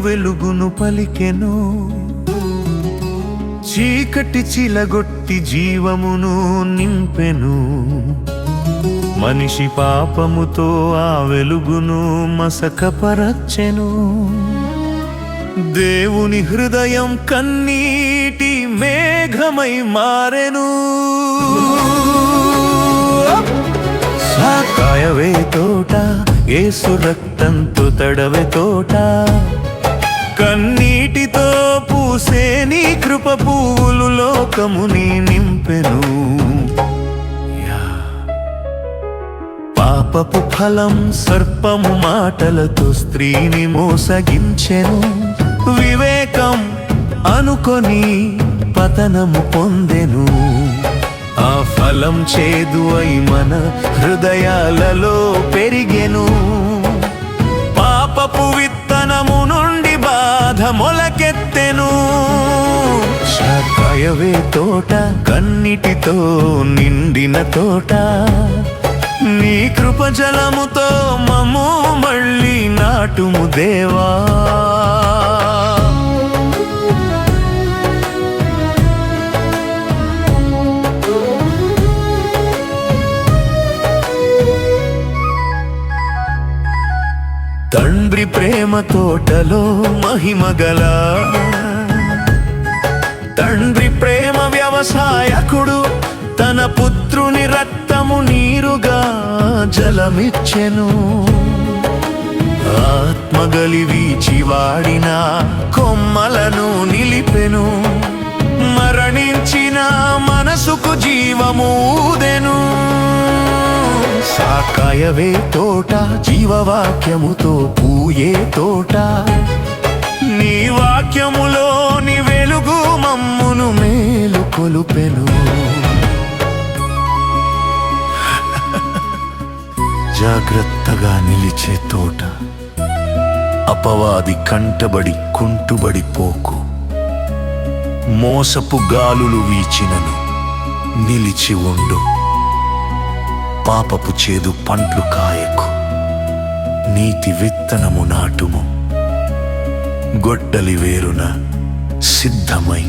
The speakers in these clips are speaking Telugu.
వెలుగును పలికెను, చీకటి చిలగొట్టి జీవమును నింపెను. మనిషి పాపముతో ఆ వెలుగును మసకపరచెను. దేవుని హృదయం కన్నీటి మేఘమై మారెను. సాకాయవే తోట, యేసు రక్తంతో తడవే తోట, కన్నీటితో పూసే నీ కృప పువ్వులు లోకముని నింపెను. పాపపు ఫలం సర్పము మాటలతో స్త్రీని మోసగించెను. వివేకం అనుకొని పతనము పొందెను. ఆ ఫలం చేదు అయి మన హృదయాలలో పెరిగెను. పాపపు విత్తనము నుండి బాధ మొలకెత్తెను. సాకాయవే తోట, కన్నిటితో నిండిన తోట, నీ కృపజలముతో మమ్ము మళ్ళీ నాటుము దేవా. తండ్రి ప్రేమ తోటలో మహిమగల, తండ్రి ప్రేమ వ్యవసాయకుడు తన పుత్రుని రక్తము నీరుగా జలమిచ్చెను. ఆత్మగలి వీచి వాడిన కొమ్మలను నిలిపెను. మరణించిన మనసుకు జీవమూదెను. సాకాయవే తోట, జీవవాక్యముతో పూయే తోట, నీ వాక్యములోని వెలుగు మమ్మును మేలు కొలుపెను. జాగ్రత్తగా నిలిచే తోట, అపవాది కంటబడి కుంటుబడి పోకు. మోసపు గాలులు వీచినను నిలిచి ఉండు. పాపపు చేదు పండ్లు కాయకు, నీతి విత్తనము నాటుము. గొడ్డలి వేరున సిద్ధమై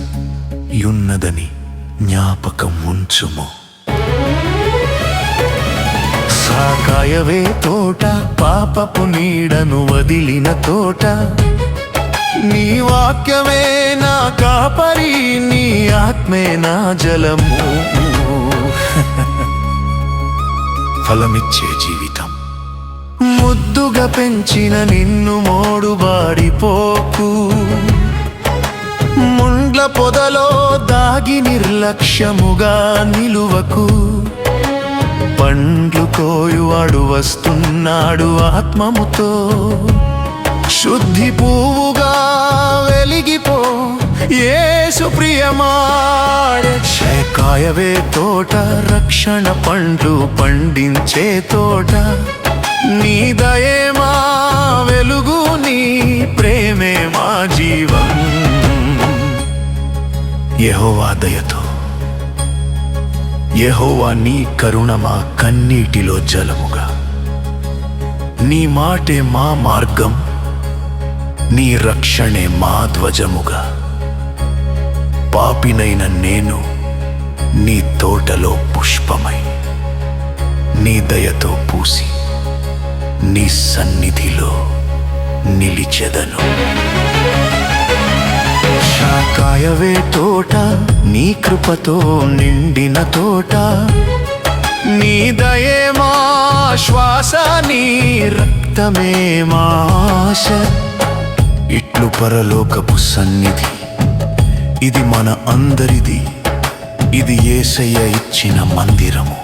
యున్నదని జ్ఞాపకం ఉంచుము. సాకాయవే తోట, పాపపు నీడను వదిలిన తోట, నీ వాక్యమే నా కాపరి, నీ ఆత్మే నా జలము. ఫలమిచ్చే జీవితం, ముద్దుగా పెంచిన నిన్ను మోడుబాడిపోకు. ముండ్ల పొదలో దాగి నిర్లక్ష్యముగా నిలువకు. పండ్లు కోయువాడు వస్తున్నాడు ఆత్మముతో. శుద్ధి పువ్వుగా వెలిగిపో, యేసు ప్రియమాడే. సాకాయవే తోట, రక్షణ పండ్లు పండించే తోట, నీ దయే మా వెలుగు, నీ ప్రేమే మా జీవం. యెహోవా దయతో, యెహోవా నీ కరుణ మా కన్నీటిలో జలముగా. నీ మాటే మా మార్గం, నీ రక్షణే మా ధ్వజముగా. పాపినైన నేను నీ తోటలో పుష్పమై, నీ దయతో పూసి నీ సన్నిధిలో నిలిచెదను. సాకాయవే తోట, నీ కృపతో నిండిన తోట, నీ దయే మా శ్వాస, నీ రక్తమే మా ఆశ. ఇట్లు పరలోకపు సన్నిధి, ఇది మన అందరిది, ఇది యేసయ్య ఇచ్చిన మందిరము.